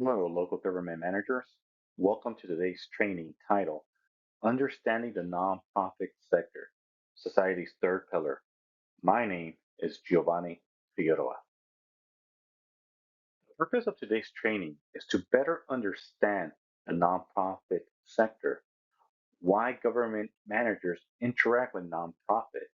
Hello, local government managers. Welcome to today's training titled Understanding the Nonprofit Sector, Society's Third Pillar. My name is Giovanni Figueroa. The purpose of today's training is to better understand the nonprofit sector, why government managers interact with nonprofit,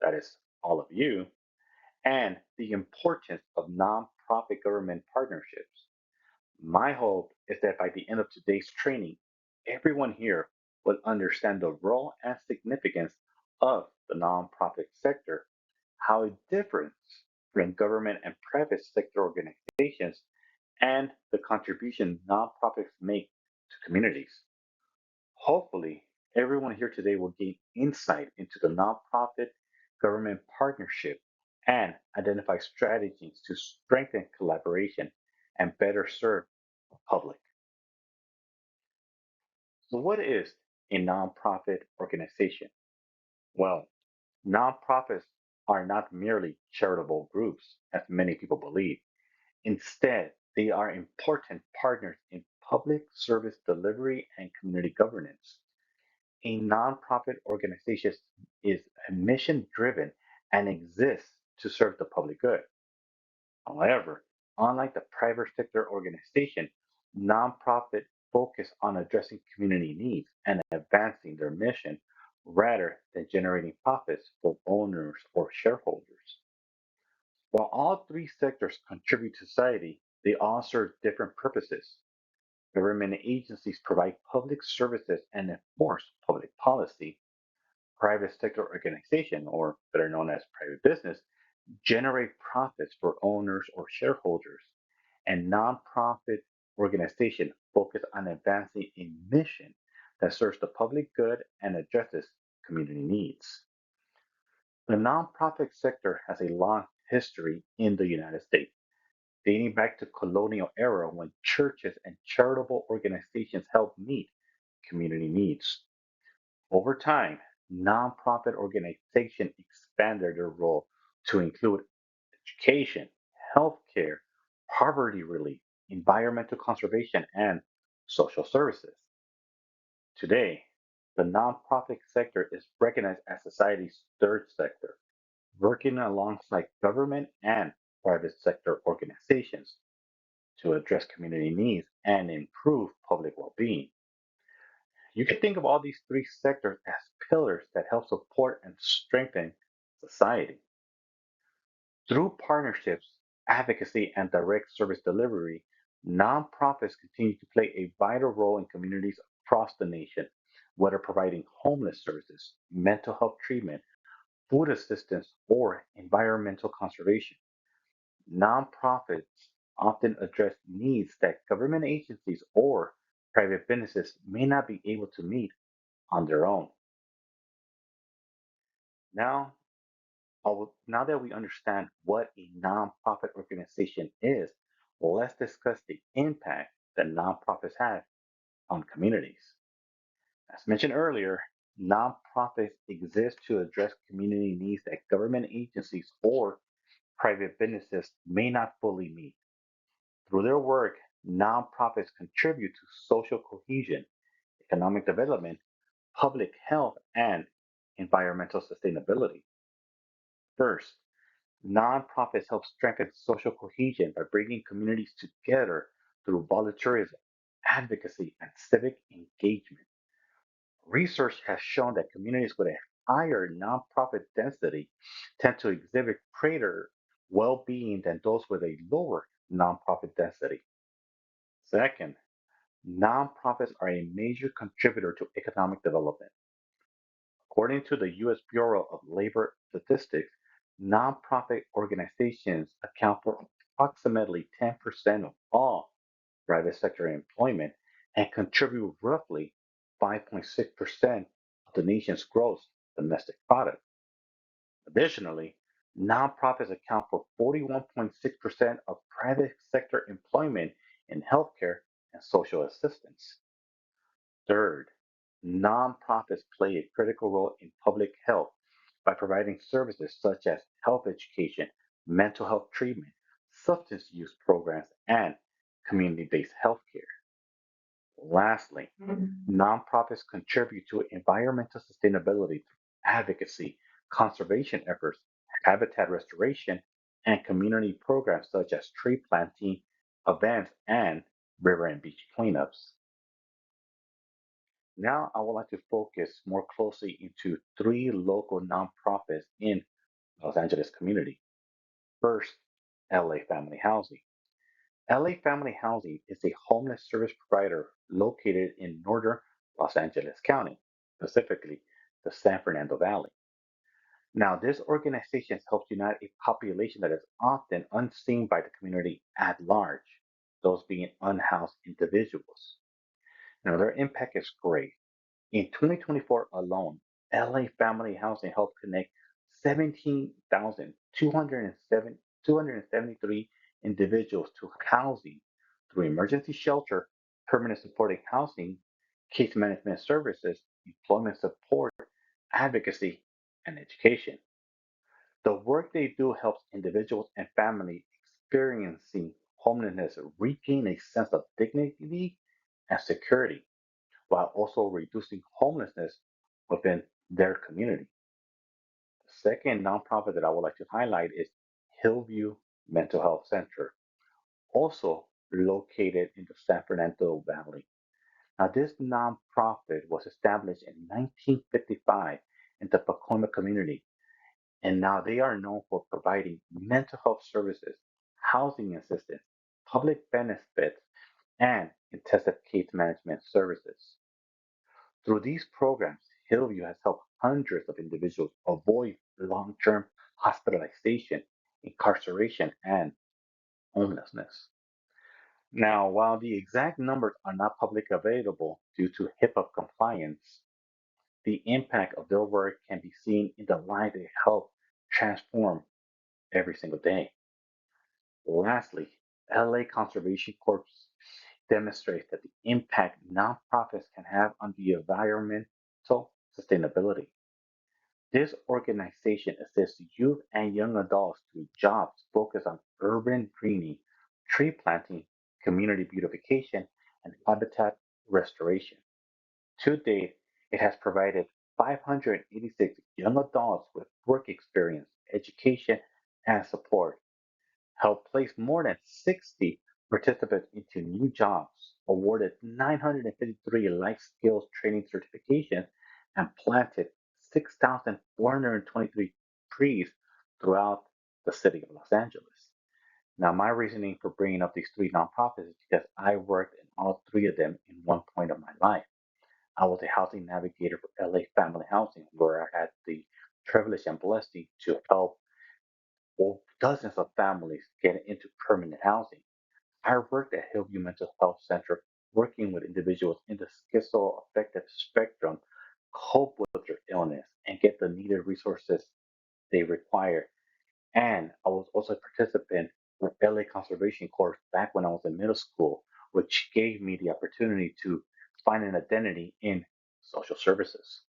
that is, all of you, and the importance of nonprofit government partnerships. My hope is that by the end of today's training, everyone here will understand the role and significance of the nonprofit sector, how it differs from government and private sector organizations, and the contribution nonprofits make to communities. Hopefully, everyone here today will gain insight into the nonprofit government partnership and identify strategies to strengthen collaboration and better serve the public. So, what is a nonprofit organization? Well, nonprofits are not merely charitable groups, as many people believe. Instead, they are important partners in public service delivery and community governance. A nonprofit organization is mission driven and exists to serve the public good. However, unlike the private sector organization, nonprofit focus on addressing community needs and advancing their mission rather than generating profits for owners or shareholders. While all three sectors contribute to society, they all serve different purposes. Government agencies provide public services and enforce public policy. Private sector organization, or better known as private business, generate profits for owners or shareholders, and nonprofit organizations focus on advancing a mission that serves the public good and addresses community needs. The nonprofit sector has a long history in the United States, dating back to colonial era when churches and charitable organizations helped meet community needs. Over time, nonprofit organizations expanded their role to include education, healthcare, poverty relief, environmental conservation, and social services. Today, the nonprofit sector is recognized as society's third sector, working alongside government and private sector organizations to address community needs and improve public well being. You can think of all these three sectors as pillars that help support and strengthen society. Through partnerships, advocacy, and direct service delivery, nonprofits continue to play a vital role in communities across the nation, whether providing homeless services, mental health treatment, food assistance, or environmental conservation. Nonprofits often address needs that government agencies or private businesses may not be able to meet on their own. Now, now that we understand what a nonprofit organization is, let's discuss the impact that nonprofits have on communities. As mentioned earlier, nonprofits exist to address community needs that government agencies or private businesses may not fully meet. Through their work, nonprofits contribute to social cohesion, economic development, public health, and environmental sustainability. First, nonprofits help strengthen social cohesion by bringing communities together through volunteerism, advocacy, and civic engagement. Research has shown that communities with a higher nonprofit density tend to exhibit greater well being than those with a lower nonprofit density. Second, nonprofits are a major contributor to economic development. According to the U.S. Bureau of Labor Statistics, nonprofit organizations account for approximately 10% of all private sector employment and contribute roughly 5.6% of the nation's gross domestic product. Additionally, nonprofits account for 41.6% of private sector employment in healthcare and social assistance. Third, nonprofits play a critical role in public health by providing services such as health education, mental health treatment, substance use programs, and community-based healthcare. Lastly, nonprofits contribute to environmental sustainability through advocacy, conservation efforts, habitat restoration, and community programs such as tree planting events and river and beach cleanups. Now, I would like to focus more closely into three local nonprofits in Los Angeles community. First, LA Family Housing. LA Family Housing is a homeless service provider located in northern Los Angeles County, specifically the San Fernando Valley. Now, this organization helps unite a population that is often unseen by the community at large, those being unhoused individuals. Now, their impact is great. In 2024 alone, LA Family Housing helped connect 17,273 individuals to housing through emergency shelter, permanent supporting housing, case management services, employment support, advocacy, and education. The work they do helps individuals and families experiencing homelessness regain a sense of dignity and security while also reducing homelessness within their community. The second nonprofit that I would like to highlight is Hillview Mental Health Center, also located in the San Fernando Valley. Now, this nonprofit was established in 1955 in the Pacoima community, and now they are known for providing mental health services, housing assistance, public benefits, and intensive case management services. Through these programs, Hillview has helped hundreds of individuals avoid long term hospitalization, incarceration, and homelessness. Now, while the exact numbers are not publicly available due to HIPAA compliance, the impact of their work can be seen in the lives they help transform every single day. Lastly, LA Conservation Corps demonstrates that the impact nonprofits can have on the environmental sustainability. This organization assists youth and young adults through jobs focused on urban greening, tree planting, community beautification, and habitat restoration. To date, it has provided 586 young adults with work experience, education, and support, helped place more than 60 participants into new jobs, awarded 953 life skills training certifications, and planted 6,423 trees throughout the city of Los Angeles. Now, my reasoning for bringing up these three nonprofits is because I worked in all three of them in one point of my life. I was a housing navigator for LA Family Housing, where I had the privilege and blessing to help dozens of families get into permanent housing. I worked at Hillview Mental Health Center working with individuals in the schizoaffective spectrum cope with their illness and get the needed resources they require. And I was also a participant with LA Conservation Corps back when I was in middle school, which gave me the opportunity to find an identity in social services.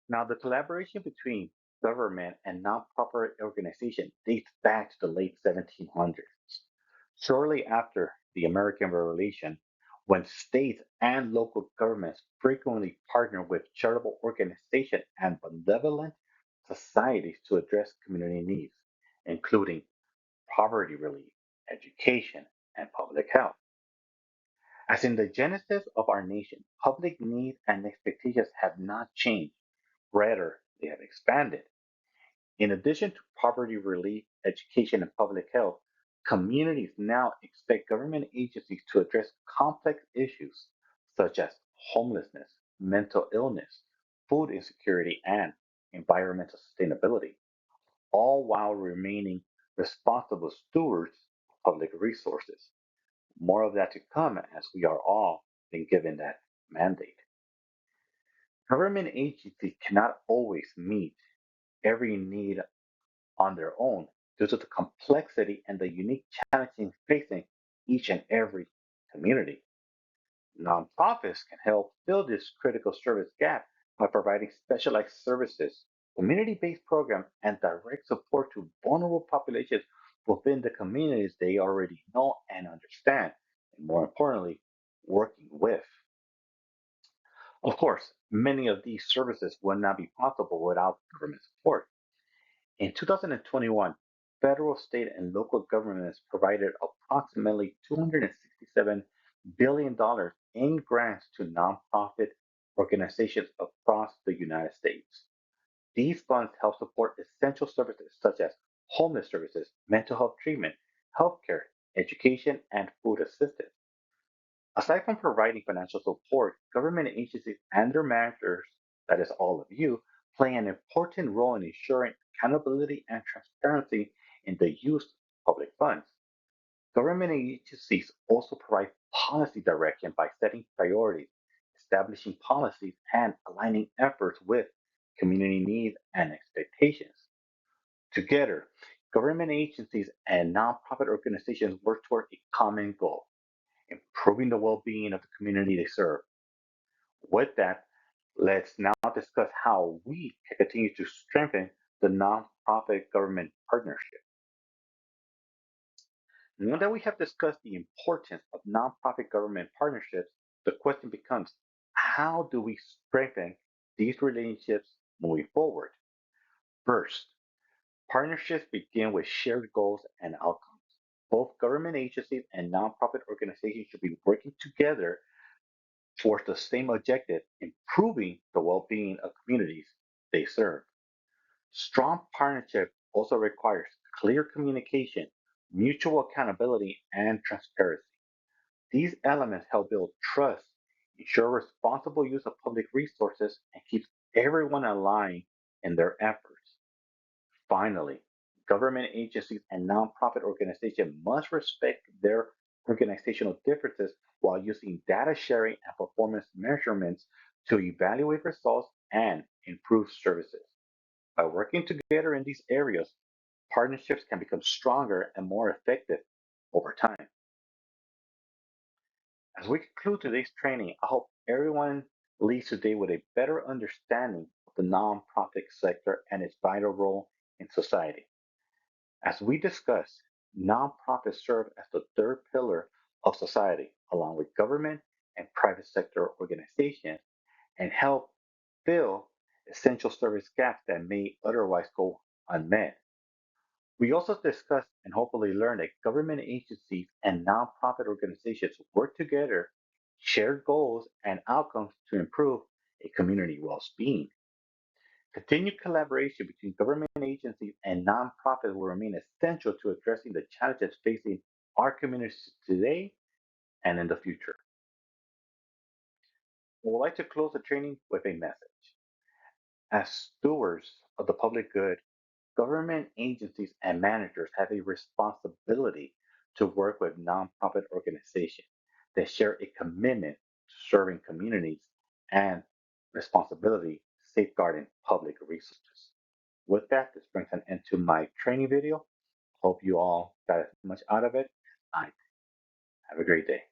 Now, the collaboration between government and nonprofit organizations dates back to the late 1700s. Shortly after the American Revolution, when states and local governments frequently partnered with charitable organizations and benevolent societies to address community needs, including poverty relief, education, and public health. As in the genesis of our nation, public needs and expectations have not changed. Rather, they have expanded. In addition to poverty relief, education, and public health, communities now expect government agencies to address complex issues such as homelessness, mental illness, food insecurity, and environmental sustainability, all while remaining responsible stewards of public resources. More of that to come as we are all been given that mandate. Government agencies cannot always meet every need on their own due to the complexity and the unique challenges facing each and every community. Nonprofits can help fill this critical service gap by providing specialized services, community based programs, and direct support to vulnerable populations within the communities they already know and understand, and more importantly, working with. Of course, many of these services would not be possible without government support. In 2021, federal, state, and local governments provided approximately $267 billion dollars in grants to nonprofit organizations across the United States. These funds help support essential services such as homeless services, mental health treatment, healthcare, education, and food assistance. Aside from providing financial support, government agencies and their managers, that is all of you, play an important role in ensuring accountability and transparency in the use of public funds. Government agencies also provide policy direction by setting priorities, establishing policies, and aligning efforts with community needs and expectations. Together, government agencies and nonprofit organizations work toward a common goal: improving the well being of the community they serve. With that, let's now discuss how we can continue to strengthen the nonprofit government partnership. Now that we have discussed the importance of nonprofit government partnerships, the question becomes, how do we strengthen these relationships moving forward? First, partnerships begin with shared goals and outcomes. Both government agencies and nonprofit organizations should be working together towards the same objective: improving the well being of communities they serve. Strong partnership also requires clear communication, mutual accountability, and transparency. These elements help build trust, ensure responsible use of public resources, and keeps everyone aligned in their efforts. Finally, government agencies and nonprofit organizations must respect their organizational differences while using data sharing and performance measurements to evaluate results and improve services. By working together in these areas, partnerships can become stronger and more effective over time. As we conclude today's training, I hope everyone leaves today with a better understanding of the nonprofit sector and its vital role in society. As we discussed, nonprofits serve as the third pillar of society, along with government and private sector organizations, and help fill essential service gaps that may otherwise go unmet. We also discussed and hopefully learned that government agencies and nonprofit organizations work together, share goals and outcomes to improve a community well-being. Continued collaboration between government agencies and nonprofits will remain essential to addressing the challenges facing our communities today and in the future. I would like to close the training with a message. As stewards of the public good, government agencies and managers have a responsibility to work with nonprofit organizations that share a commitment to serving communities and responsibility safeguarding public resources. With that, this brings an end to my training video. Hope you all got as much out of it. I have a great day.